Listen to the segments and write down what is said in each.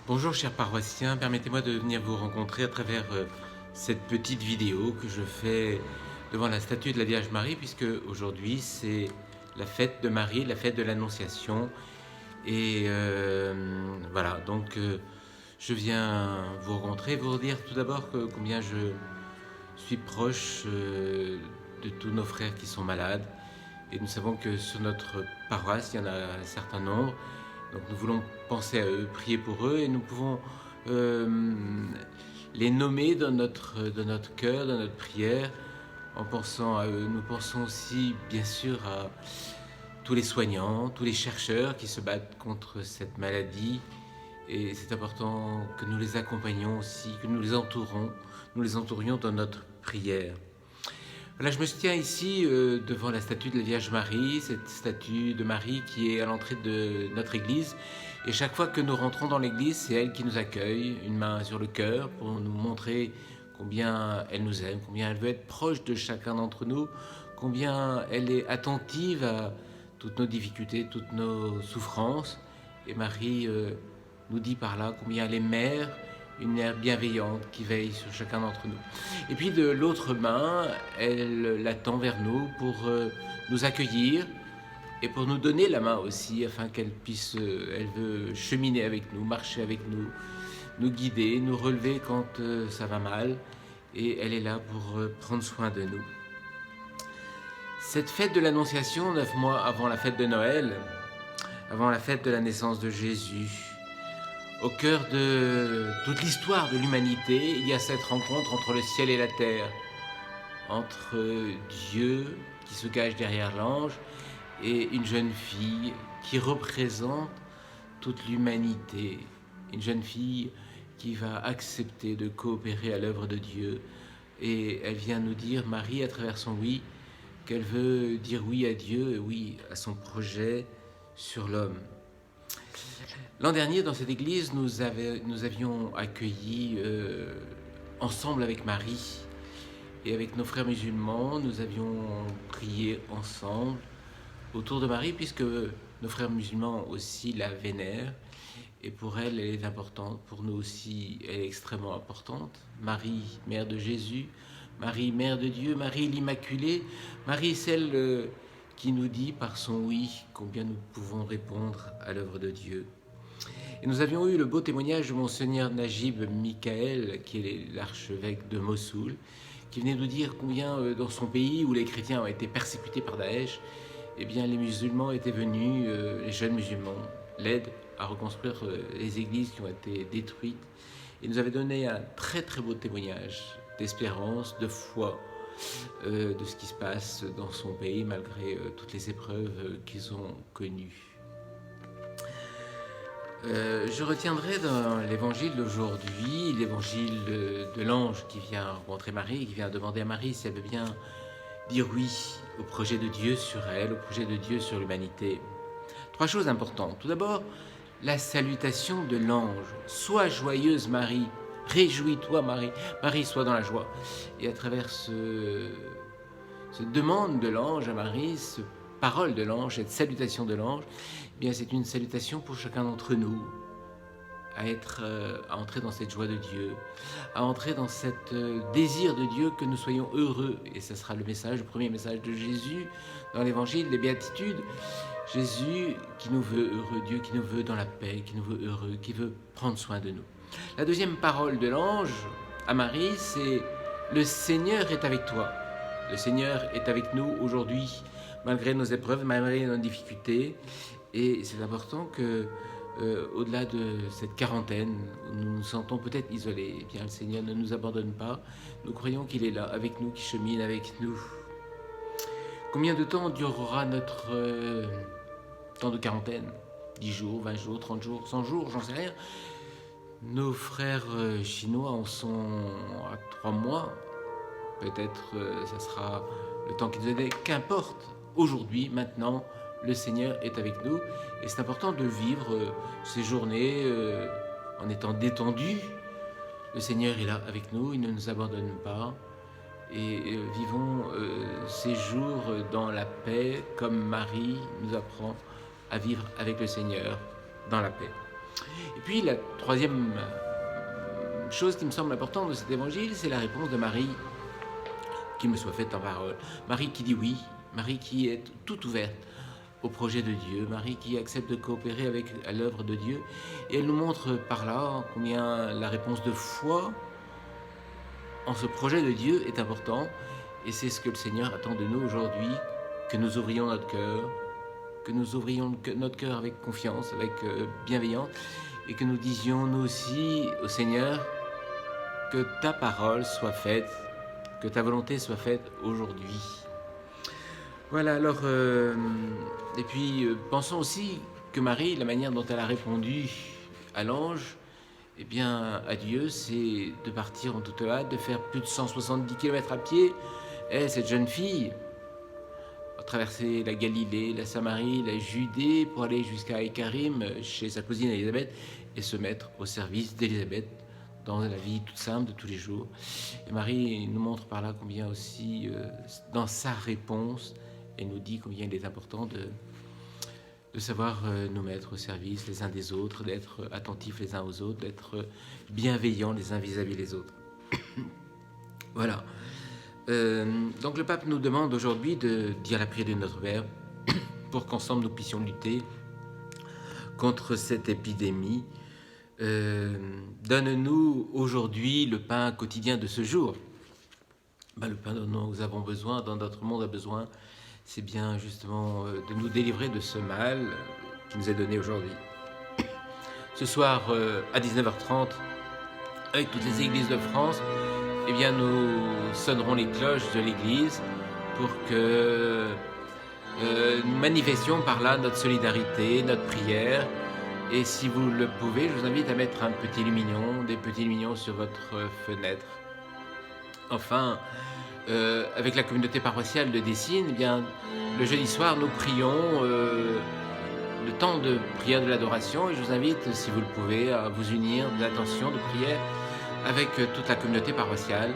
Bonjour chers paroissiens, permettez-moi de venir vous rencontrer à travers cette petite vidéo que je fais devant la statue de la Vierge Marie, puisque aujourd'hui c'est la fête de Marie, la fête de l'Annonciation. Et voilà, donc je viens vous rencontrer, vous dire tout d'abord combien je suis proche de tous nos frères qui sont malades. Et nous savons que sur notre paroisse, il y en a un certain nombre. Donc nous voulons penser à eux, prier pour eux, et nous pouvons euh, les nommer dans notre cœur, dans notre prière, en pensant à eux. Nous pensons aussi, bien sûr, à tous les soignants, tous les chercheurs qui se battent contre cette maladie. Et c'est important que nous les accompagnions aussi, que nous les entourions dans notre prière. Voilà, je me tiens ici devant la statue de la Vierge Marie, cette statue de Marie qui est à l'entrée de notre église. Et chaque fois que nous rentrons dans l'église, c'est elle qui nous accueille, une main sur le cœur, pour nous montrer combien elle nous aime, combien elle veut être proche de chacun d'entre nous, combien elle est attentive à toutes nos difficultés, toutes nos souffrances. Et Marie nous dit par là combien elle est mère, une mère bienveillante qui veille sur chacun d'entre nous. Et puis de l'autre main, elle la tend vers nous pour nous accueillir et pour nous donner la main aussi, afin qu'elle puisse, elle veut cheminer avec nous, marcher avec nous, nous guider, nous relever quand ça va mal, et elle est là pour prendre soin de nous. Cette fête de l'Annonciation, 9 mois avant la fête de Noël, avant la fête de la naissance de Jésus, au cœur de toute l'histoire de l'humanité, il y a cette rencontre entre le ciel et la terre, entre Dieu qui se cache derrière l'ange et une jeune fille qui représente toute l'humanité, une jeune fille qui va accepter de coopérer à l'œuvre de Dieu. Et elle vient nous dire, Marie, à travers son oui, qu'elle veut dire oui à Dieu et oui à son projet sur l'homme. L'an dernier, dans cette église, nous avions accueilli ensemble avec Marie et avec nos frères musulmans, nous avions prié ensemble autour de Marie, puisque nos frères musulmans aussi la vénèrent. Et pour elle est importante, pour nous aussi, elle est extrêmement importante. Marie, mère de Jésus, Marie, mère de Dieu, Marie l'Immaculée, Marie celle qui nous dit par son oui combien nous pouvons répondre à l'œuvre de Dieu. Et nous avions eu le beau témoignage de Monseigneur Najib Mikaël, qui est l'archevêque de Mossoul, qui venait nous dire combien dans son pays où les chrétiens ont été persécutés par Daesh, eh bien les musulmans étaient venus, les jeunes musulmans, l'aide à reconstruire les églises qui ont été détruites. Et nous avait donné un très très beau témoignage d'espérance, de foi, de ce qui se passe dans son pays malgré toutes les épreuves qu'ils ont connues. Je retiendrai dans l'évangile d'aujourd'hui, l'évangile de l'ange qui vient rencontrer Marie, qui vient demander à Marie si elle veut bien dire oui au projet de Dieu sur elle, au projet de Dieu sur l'humanité. Trois choses importantes. Tout d'abord, la salutation de l'ange. Sois joyeuse Marie, réjouis-toi Marie, Marie sois dans la joie. Et à travers cette demande de l'ange à Marie, cette parole de l'ange, cette salutation de l'ange, eh bien c'est une salutation pour chacun d'entre nous, à entrer dans cette joie de Dieu, à entrer dans cet désir de Dieu que nous soyons heureux. Et ce sera le premier message de Jésus dans l'évangile des Béatitudes. Jésus qui nous veut heureux, Dieu qui nous veut dans la paix, qui nous veut heureux, qui veut prendre soin de nous. La deuxième parole de l'ange à Marie, c'est « Le Seigneur est avec toi ». Le Seigneur est avec nous aujourd'hui, malgré nos épreuves, malgré nos difficultés. Et c'est important que, au-delà de cette quarantaine, où nous nous sentons peut-être isolés, eh bien, le Seigneur ne nous abandonne pas. Nous croyons qu'il est là, avec nous, qui chemine avec nous. Combien de temps durera notre temps de quarantaine? 10 jours, 20 jours, 30 jours, 100 jours, j'en sais rien. Nos frères chinois en sont à 3 mois. Peut-être ça sera le temps qu'ils nous aident. Qu'importe, aujourd'hui, maintenant, le Seigneur est avec nous. Et c'est important de vivre ces journées en étant détendu. Le Seigneur est là avec nous, il ne nous abandonne pas. Et vivons ces jours dans la paix, comme Marie nous apprend à vivre avec le Seigneur dans la paix. Et puis la troisième chose qui me semble importante de cet évangile, c'est la réponse de Marie, qu'il me soit faite en parole. Marie qui dit oui, Marie qui est toute ouverte au projet de Dieu, Marie qui accepte de coopérer à l'œuvre de Dieu. Et elle nous montre par là combien la réponse de foi en ce projet de Dieu est important. Et c'est ce que le Seigneur attend de nous aujourd'hui, que nous ouvrions notre cœur, que nous ouvrions notre cœur avec confiance, avec bienveillance, et que nous disions nous aussi au Seigneur, que ta parole soit faite, que ta volonté soit faite aujourd'hui. Voilà, alors, et puis pensons aussi que Marie, la manière dont elle a répondu à l'ange, eh bien, à Dieu, c'est de partir en toute hâte, de faire plus de 170 km à pied. Et cette jeune fille a traversé la Galilée, la Samarie, la Judée pour aller jusqu'à Écarim, chez sa cousine Élisabeth, et se mettre au service d'Élisabeth dans la vie toute simple de tous les jours. Et Marie nous montre par là combien aussi, dans sa réponse, elle nous dit combien il est important de savoir nous mettre au service les uns des autres, d'être attentifs les uns aux autres, d'être bienveillants les uns vis-à-vis des autres. Voilà. Donc le pape nous demande aujourd'hui de dire la prière de notre Père pour qu'ensemble nous puissions lutter contre cette épidémie. Donne-nous aujourd'hui le pain quotidien de ce jour. Le pain dont nous avons besoin, dont notre monde a besoin, c'est bien justement de nous délivrer de ce mal qui nous est donné aujourd'hui. Ce soir à 19h30, avec toutes les églises de France, eh bien nous sonnerons les cloches de l'église pour que nous manifestions par là notre solidarité, notre prière. Et si vous le pouvez, je vous invite à mettre un petit lumignon, des petits lumignons sur votre fenêtre. Enfin, avec la communauté paroissiale de Dessines, eh bien, le jeudi soir, nous prions le temps de prière de l'adoration. Et je vous invite, si vous le pouvez, à vous unir d'attention, de prière avec toute la communauté paroissiale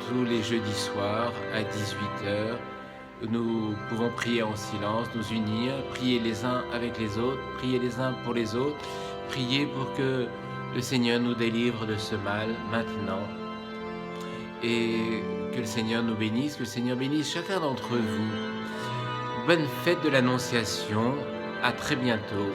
tous les jeudis soirs à 18h. Nous pouvons prier en silence, nous unir, prier les uns avec les autres, prier les uns pour les autres, prier pour que le Seigneur nous délivre de ce mal maintenant. Et que le Seigneur nous bénisse, que le Seigneur bénisse chacun d'entre vous. Bonne fête de l'Annonciation, à très bientôt.